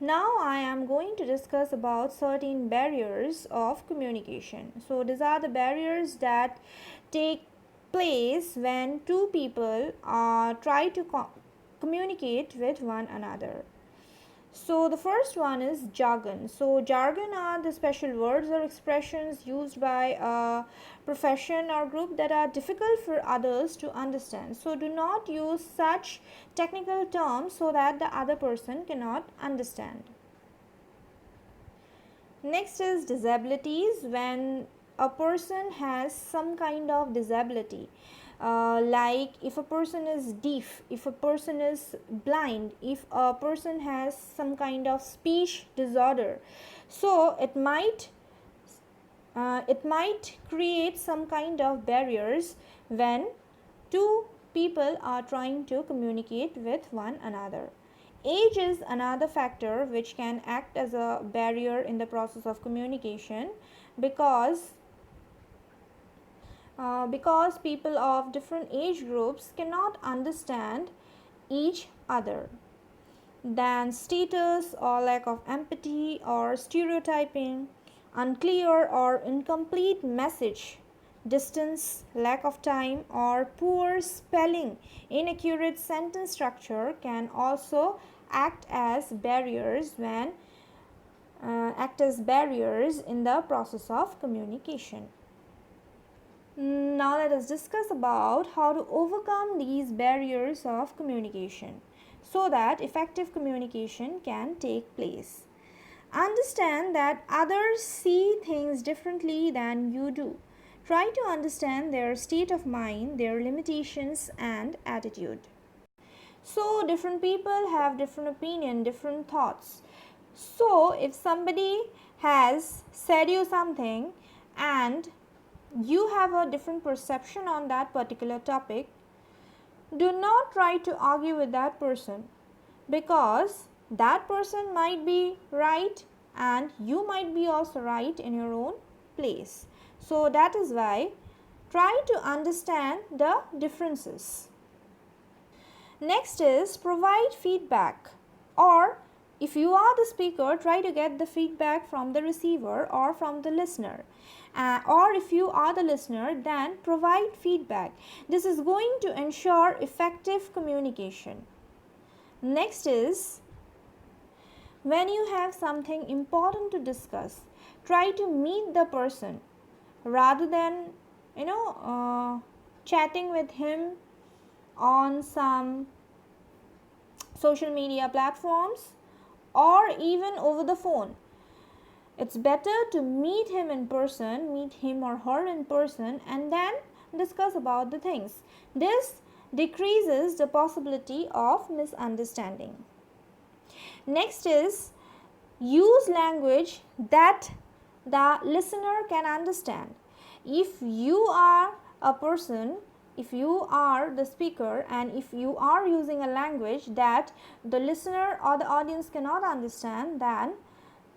Now I am going to discuss about certain barriers of communication. So these are the barriers that take place when two people try to communicate with one another. So the first one is jargon. So jargon are the special words or expressions used by a profession or group that are difficult for others to understand. So do not use such technical terms so that the other person cannot understand. Next is disabilities. When a person has some kind of disability, like if a person is deaf, if a person is blind, if a person has some kind of speech disorder, so it might create some kind of barriers when two people are trying to communicate with one another. Age is another factor which can act as a barrier in the process of communication because people of different age groups cannot understand each other. Then status or lack of empathy or stereotyping, unclear or incomplete message, distance, lack of time, or poor spelling, inaccurate sentence structure can also act as barriers in the process of communication. Now let us discuss about how to overcome these barriers of communication so that effective communication can take place. Understand that others see things differently than you do. Try to understand their state of mind, their limitations and attitude. So different people have different opinion, different thoughts. So if somebody has said you something and you have a different perception on that particular topic, do not try to argue with that person, because that person might be right and you might be also right in your own place. So that is why try to understand the differences. Next is provide feedback, or if you are the speaker, try to get the feedback from the receiver or from the listener. Or if you are the listener, then provide feedback. This is going to ensure effective communication. Next is, when you have something important to discuss, try to meet the person rather than chatting with him on some social media platforms or even over the phone. It's better to meet him in person, meet him or her in person, and then discuss about the things. This decreases the possibility of misunderstanding. Next is, use language that the listener can understand. If you are a person, if you are the speaker, and if you are using a language that the listener or the audience cannot understand, then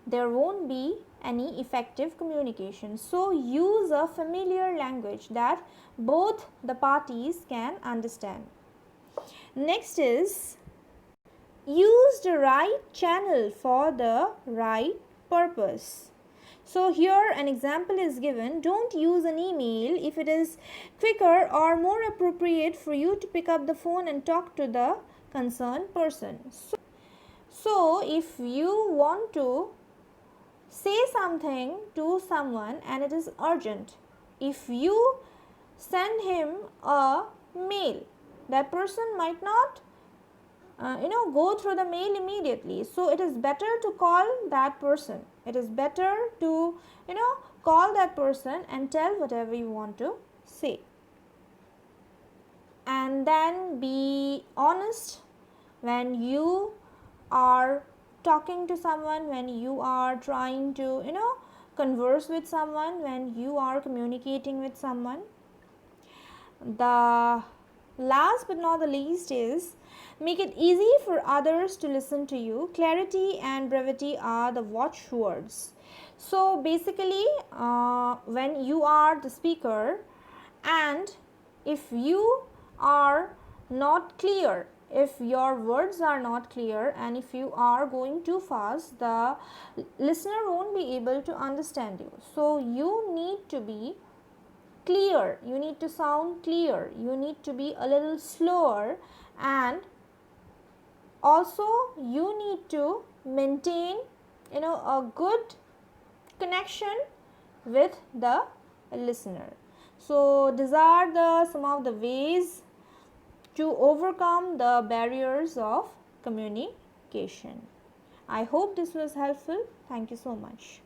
there won't be any effective communication. So use a familiar language that both the parties can understand. Next is, use the right channel for the right purpose. So here an example is given. Don't use an email if it is quicker or more appropriate for you to pick up the phone and talk to the concerned person. So if you want to say something to someone and it is urgent, if you send him a mail, that person might not go through the mail immediately. So it is better to call that person. It is better to call that person and tell whatever you want to say. And then be honest when you are talking to someone, when you are trying to converse with someone, when you are communicating with someone. The last but not the least is, make it easy for others to listen to you. Clarity and brevity are the watchwords. So basically, when you are the speaker and if you are not clear, if your words are not clear and if you are going too fast, the listener won't be able to understand you. So you need to be clear, you need to sound clear, you need to be a little slower, and also you need to maintain a good connection with the listener. So these are some of the ways to overcome the barriers of communication. I hope this was helpful. Thank you so much.